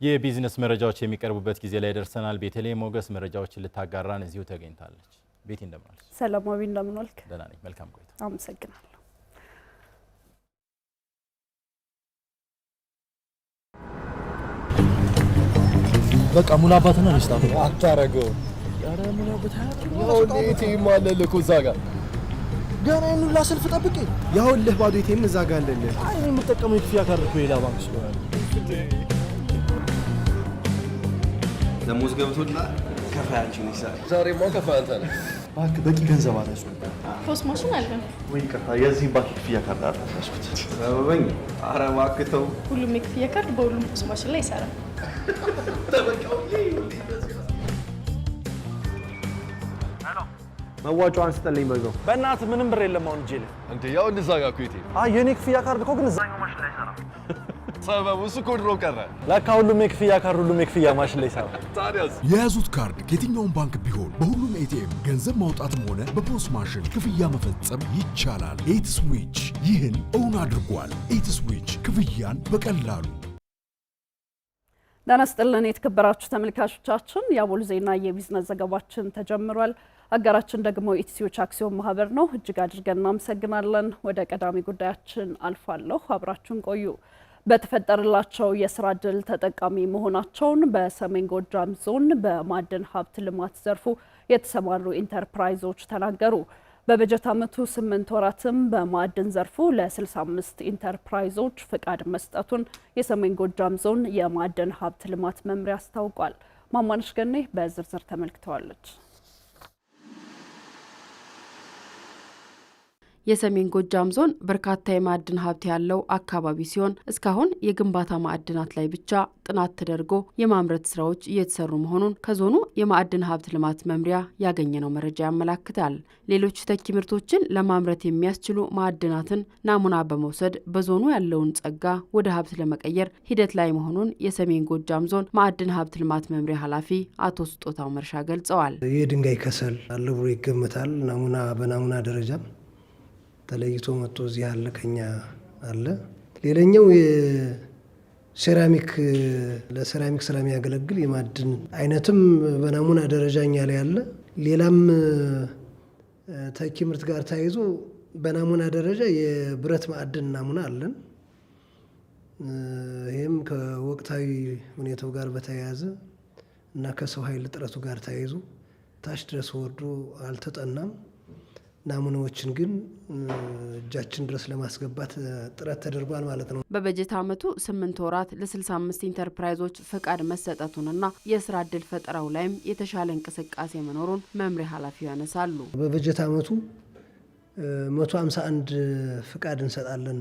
የቢዝነስ መረጃዎች የሚቀርቡበት ጊዜ ላይ ደርሰናል። ቤተልሔም ሞገስ መረጃዎችን ልታጋራን እዚሁ ተገኝታለች። ቤቲ እንደምን አለሽ? ሰላማዊ እንደምን ዋልክ? ደህና ነኝ። መልካም ቆይታ። አመሰግናለሁ። በቃ ሙላባትና ነስታ አታረገው። ያረ ሙላባት ያው ለቲ ማለልኩ ዛጋ ገና ይኑላ ሰልፍ ጠብቄ ያውልህ ባዶ ኤቲኤም እዛ ጋር አለልህ። አይ እኔ የምጠቀመው ክፍያ ካርድ እኮ ሌላ ባንክ ስለሆነ ደሞዝ ገብቶልሃል? ከፋያችን ይሳል። ዛሬማ ከፋይ አንተ ነህ። ባንክ በቂ ገንዘብ አለሽ። ፖስ ማሽን አለ ወይ ከፋ የዚህ ባንክ ክፍያ ካርድ አላስኩት። ሰበበኝ። ኧረ እባክህ ተው። ሁሉም የክፍያ ካርድ በሁሉም ፖስ ማሽን ላይ ይሰራል። መዋጮዋን ስጠልኝ በዛው። በእናትህ ምንም ብር የለም አሁን እጄ ላይ። እንዴ ያው እዛ ጋር እኮ ኤቲኤም። የኔ ክፍያ ካርድ እኮ ግን እዛኛው ማሽን ላይ ይሰራል። ሰበቡ እሱ እኮ ድሮ ቀረ። ለካ ሁሉም የክፍያ ካርድ ሁሉም የክፍያ ማሽን ላይ ይሰራል። ታዲያስ የያዙት ካርድ ከየትኛውም ባንክ ቢሆን በሁሉም ኤቲኤም ገንዘብ ማውጣትም ሆነ በፖስ ማሽን ክፍያ መፈጸም ይቻላል። ኢትስዊች ይህን እውን አድርጓል። ኢትስዊች ክፍያን በቀላሉ። ጤና ይስጥልን የተከበራችሁ ተመልካቾቻችን፣ የአቦል ዜና የቢዝነስ ዘገባችን ተጀምሯል። አጋራችን ደግሞ ኢትስዊች አክሲዮን ማህበር ነው። እጅግ አድርገን እናመሰግናለን። ወደ ቀዳሚ ጉዳያችን አልፋለሁ። አብራችሁን ቆዩ። በተፈጠረላቸው የስራ ዕድል ተጠቃሚ መሆናቸውን በሰሜን ጎጃም ዞን በማዕድን ሀብት ልማት ዘርፉ የተሰማሩ ኢንተርፕራይዞች ተናገሩ። በበጀት ዓመቱ 8 ወራትም በማዕድን ዘርፉ ለ65 ኢንተርፕራይዞች ፍቃድ መስጠቱን የሰሜን ጎጃም ዞን የማዕድን ሀብት ልማት መምሪያ አስታውቋል። ማማነሽ ገኔ በዝርዝር ተመልክተዋለች። የሰሜን ጎጃም ዞን በርካታ የማዕድን ሀብት ያለው አካባቢ ሲሆን እስካሁን የግንባታ ማዕድናት ላይ ብቻ ጥናት ተደርጎ የማምረት ስራዎች እየተሰሩ መሆኑን ከዞኑ የማዕድን ሀብት ልማት መምሪያ ያገኘነው መረጃ ያመላክታል። ሌሎች ተኪ ምርቶችን ለማምረት የሚያስችሉ ማዕድናትን ናሙና በመውሰድ በዞኑ ያለውን ጸጋ ወደ ሀብት ለመቀየር ሂደት ላይ መሆኑን የሰሜን ጎጃም ዞን ማዕድን ሀብት ልማት መምሪያ ኃላፊ አቶ ስጦታው መርሻ ገልጸዋል። የድንጋይ ከሰል አለ ብሎ ይገመታል። ናሙና በናሙና ደረጃ ተለይቶ መጥቶ እዚህ ያለ ከኛ አለ። ሌላኛው የሴራሚክ ለሴራሚክ ስራ የሚያገለግል የማዕድን አይነትም በናሙና ደረጃኛ ላይ አለ። ሌላም ተኪ ምርት ጋር ተያይዞ በናሙና ደረጃ የብረት ማዕድን ናሙና አለን። ይህም ከወቅታዊ ሁኔታው ጋር በተያያዘ እና ከሰው ኃይል እጥረቱ ጋር ተያይዞ ታች ድረስ ወርዶ አልተጠናም። ናሙናዎችን ግን እጃችን ድረስ ለማስገባት ጥረት ተደርጓል ማለት ነው። በበጀት ዓመቱ 8 ወራት ለ65 ኢንተርፕራይዞች ፍቃድ መሰጠቱንና የስራ ዕድል ፈጠራው ላይም የተሻለ እንቅስቃሴ መኖሩን መምሪያ ኃላፊው ያነሳሉ። በበጀት ዓመቱ 151 ፍቃድ እንሰጣለን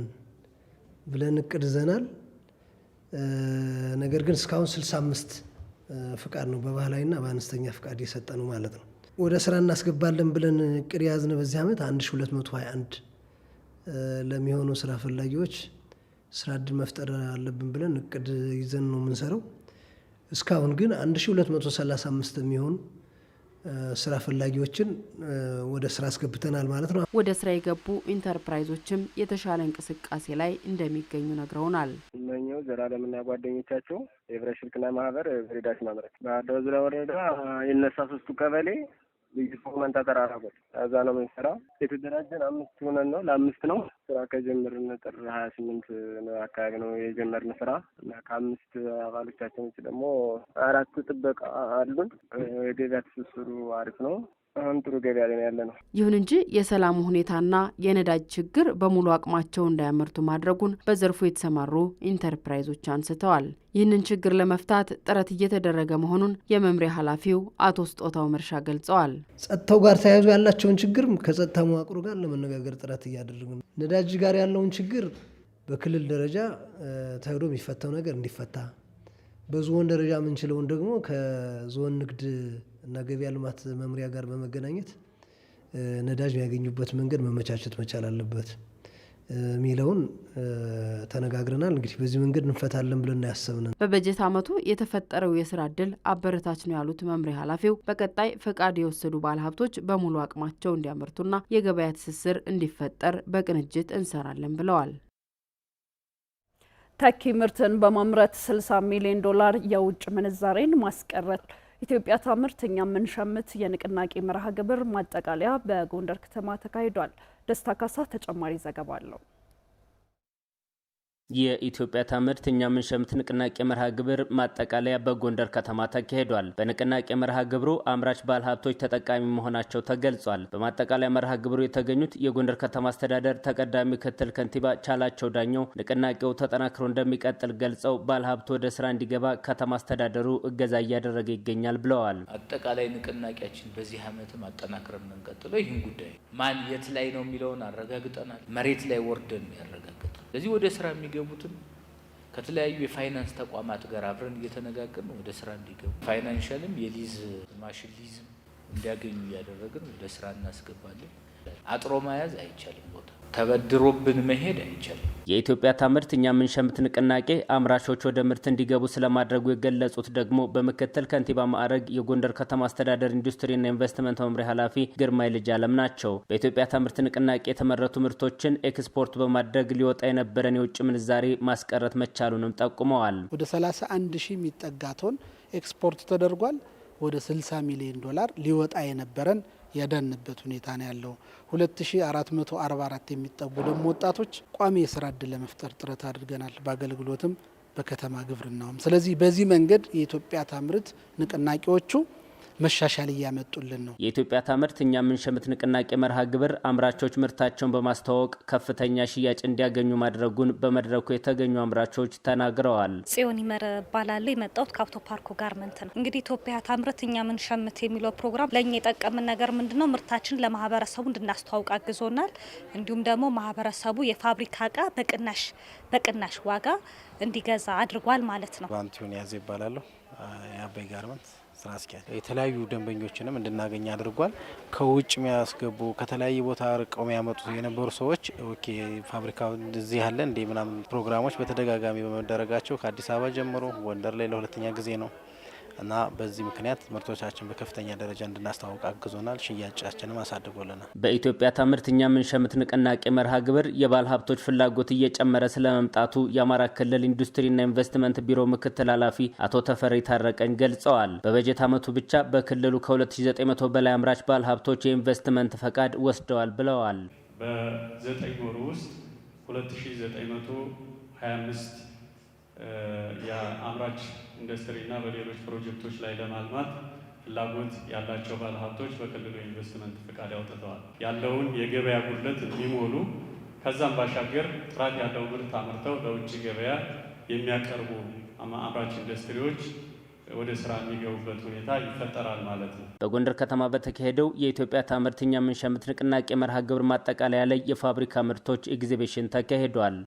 ብለን እቅድ ይዘናል። ነገር ግን እስካሁን 65 ፍቃድ ነው በባህላዊና በአነስተኛ ፍቃድ የሰጠ ነው ማለት ነው። ወደ ስራ እናስገባለን ብለን እቅድ ያዝነ በዚህ ዓመት 1221 ለሚሆኑ ስራ ፈላጊዎች ስራ ዕድል መፍጠር አለብን ብለን እቅድ ይዘን ነው የምንሰራው። እስካሁን ግን 1235 የሚሆኑ ስራ ፈላጊዎችን ወደ ስራ አስገብተናል ማለት ነው። ወደ ስራ የገቡ ኢንተርፕራይዞችም የተሻለ እንቅስቃሴ ላይ እንደሚገኙ ነግረውናል። እነኚሁ ዘላለምና ጓደኞቻቸው የህብረት ሽርክና ማህበር በሬዳሽ ማምረት ባህር ዳር ዙሪያ ወረዳ የነሳ 3ቱ ቀበሌ ልዩ ኮመንታ ተራራቆት እዛ ነው የምንሰራው። የተደራጀን 5 ሆነን ነው ለ5 ነው ስራ ከጀመርን ጥር 28 አካባቢ ነው የጀመርን ስራ እና ከ5 አባሎቻችን ውጭ ደግሞ 4 ጥበቃ አሉን። የገበያ ትስስሩ አሪፍ ነው። አሁን ጥሩ ገበያ ላይ ያለ ነው። ይሁን እንጂ የሰላሙ ሁኔታና የነዳጅ ችግር በሙሉ አቅማቸው እንዳያመርቱ ማድረጉን በዘርፉ የተሰማሩ ኢንተርፕራይዞች አንስተዋል። ይህንን ችግር ለመፍታት ጥረት እየተደረገ መሆኑን የመምሪያ ኃላፊው አቶ ስጦታው መርሻ ገልጸዋል። ጸጥታው ጋር ተያይዞ ያላቸውን ችግር ከጸጥታ መዋቅሩ ጋር ለመነጋገር ጥረት እያደረግን ነው። ነዳጅ ጋር ያለውን ችግር በክልል ደረጃ ተሄዶ የሚፈታው ነገር እንዲፈታ፣ በዞን ደረጃ የምንችለውን ደግሞ ከዞን ንግድ እና ገበያ ልማት መምሪያ ጋር በመገናኘት ነዳጅ የሚያገኙበት መንገድ መመቻቸት መቻል አለበት ሚለውን ተነጋግረናል። እንግዲህ በዚህ መንገድ እንፈታለን ብለን ያሰብነን። በበጀት ዓመቱ የተፈጠረው የስራ ዕድል አበረታች ነው ያሉት መምሪያ ኃላፊው በቀጣይ ፈቃድ የወሰዱ ባለሀብቶች በሙሉ አቅማቸው እንዲያመርቱና የገበያ ትስስር እንዲፈጠር በቅንጅት እንሰራለን ብለዋል። ተኪ ምርትን በማምረት 60 ሚሊዮን ዶላር የውጭ ምንዛሬን ማስቀረት ኢትዮጵያ ታምርት እኛ ምንሸምት የንቅናቄ መርሃ ግብር ማጠቃለያ በጎንደር ከተማ ተካሂዷል። ደስታ ካሳ ተጨማሪ ዘገባ አለው። የኢትዮጵያ ታምርት እኛ ምንሸምት ንቅናቄ መርሃ ግብር ማጠቃለያ በጎንደር ከተማ ተካሂዷል። በንቅናቄ መርሃ ግብሩ አምራች ባለሀብቶች ተጠቃሚ መሆናቸው ተገልጿል። በማጠቃለያ መርሃ ግብሩ የተገኙት የጎንደር ከተማ አስተዳደር ተቀዳሚ ምክትል ከንቲባ ቻላቸው ዳኘው ንቅናቄው ተጠናክሮ እንደሚቀጥል ገልጸው ባለሀብቱ ወደ ስራ እንዲገባ ከተማ አስተዳደሩ እገዛ እያደረገ ይገኛል ብለዋል። አጠቃላይ ንቅናቄያችን በዚህ ዓመትም አጠናክረን እንቀጥለው ይህን ጉዳይ ማን የት ላይ ነው የሚለውን አረጋግጠናል። መሬት ላይ ወርደን ያረጋግጠናል። ስለዚህ ወደ ስራ የሚገቡትን ከተለያዩ የፋይናንስ ተቋማት ጋር አብረን እየተነጋገርን ወደ ስራ እንዲገቡ ፋይናንሻልም የሊዝ ማሽን ሊዝ እንዲያገኙ እያደረግን ወደ ስራ እናስገባለን። አጥሮ መያዝ አይቻልም። ቦታ ተበድሮብን መሄድ አይቻልም። የኢትዮጵያ ታምርት እኛ ምንሸምት ንቅናቄ አምራቾች ወደ ምርት እንዲገቡ ስለማድረጉ የገለጹት ደግሞ በምክትል ከንቲባ ማዕረግ የጎንደር ከተማ አስተዳደር ኢንዱስትሪና ኢንቨስትመንት መምሪያ ኃላፊ ግርማይ ልጅ አለም ናቸው። በኢትዮጵያ ታምርት ንቅናቄ የተመረቱ ምርቶችን ኤክስፖርት በማድረግ ሊወጣ የነበረን የውጭ ምንዛሬ ማስቀረት መቻሉንም ጠቁመዋል። ወደ 31 ሺህ የሚጠጋ ቶን ኤክስፖርት ተደርጓል። ወደ 60 ሚሊዮን ዶላር ሊወጣ የነበረን ያዳንበት ሁኔታ ነው ያለው። 2444 የሚጠጉ ደግሞ ወጣቶች ቋሚ የስራ ዕድል ለመፍጠር ጥረት አድርገናል፣ በአገልግሎትም በከተማ ግብርናውም። ስለዚህ በዚህ መንገድ የኢትዮጵያ ታምርት ንቅናቄዎቹ መሻሻል እያመጡልን ነው። የኢትዮጵያ ታምርት እኛ ምንሸምት ንቅናቄ መርሃ ግብር አምራቾች ምርታቸውን በማስተዋወቅ ከፍተኛ ሽያጭ እንዲያገኙ ማድረጉን በመድረኩ የተገኙ አምራቾች ተናግረዋል። ጽዮን ይመር ባላለ የመጣሁት ካፕቶ ፓርኮ ጋርመንት ነው። እንግዲህ ኢትዮጵያ ታምርት እኛ ምንሸምት የሚለው ፕሮግራም ለኛ የጠቀመን ነገር ምንድነው? ምርታችን ለማህበረሰቡ እንድናስተዋውቅ አግዞናል። እንዲሁም ደግሞ ማህበረሰቡ የፋብሪካ እቃ በቅናሽ ዋጋ እንዲገዛ አድርጓል ማለት ነው። ባንቲዮን ያዘ ይባላለሁ። የአባይ ጋርመንት ስራ አስኪያጅ የተለያዩ ደንበኞችንም እንድናገኝ አድርጓል። ከውጭ የሚያስገቡ ከተለያየ ቦታ ርቀው የሚያመጡ የነበሩ ሰዎች ኦኬ ፋብሪካው እዚህ ያለ እንደ ምናምን ፕሮግራሞች በተደጋጋሚ በመደረጋቸው ከአዲስ አበባ ጀምሮ ጎንደር ላይ ለሁለተኛ ጊዜ ነው እና በዚህ ምክንያት ምርቶቻችን በከፍተኛ ደረጃ እንድናስተዋውቅ አግዞናል። ሽያጫችንም አሳድጎልናል። በኢትዮጵያ ታምርት እኛ ምንሸምት ንቅናቄ መርሃ ግብር የባለ ሀብቶች ፍላጎት እየጨመረ ስለመምጣቱ የአማራ ክልል ኢንዱስትሪና ኢንቨስትመንት ቢሮ ምክትል ኃላፊ አቶ ተፈሪ ታረቀኝ ገልጸዋል። በበጀት ዓመቱ ብቻ በክልሉ ከ2900 በላይ አምራች ባለ ሀብቶች የኢንቨስትመንት ፈቃድ ወስደዋል ብለዋል። በ9 ወር ውስጥ 2925 የአምራች ኢንዱስትሪና በሌሎች ፕሮጀክቶች ላይ ለማልማት ፍላጎት ያላቸው ባለሀብቶች በክልሉ ኢንቨስትመንት ፈቃድ ያውጥተዋል። ያለውን የገበያ ጉድለት የሚሞሉ ከዛም ባሻገር ጥራት ያለው ምርት አምርተው ለውጭ ገበያ የሚያቀርቡ አምራች ኢንዱስትሪዎች ወደ ስራ የሚገቡበት ሁኔታ ይፈጠራል ማለት ነው። በጎንደር ከተማ በተካሄደው የኢትዮጵያ ታምርት እኛ ምንሸምት ንቅናቄ መርሃ ግብር ማጠቃለያ ላይ የፋብሪካ ምርቶች ኤግዚቢሽን ተካሂዷል።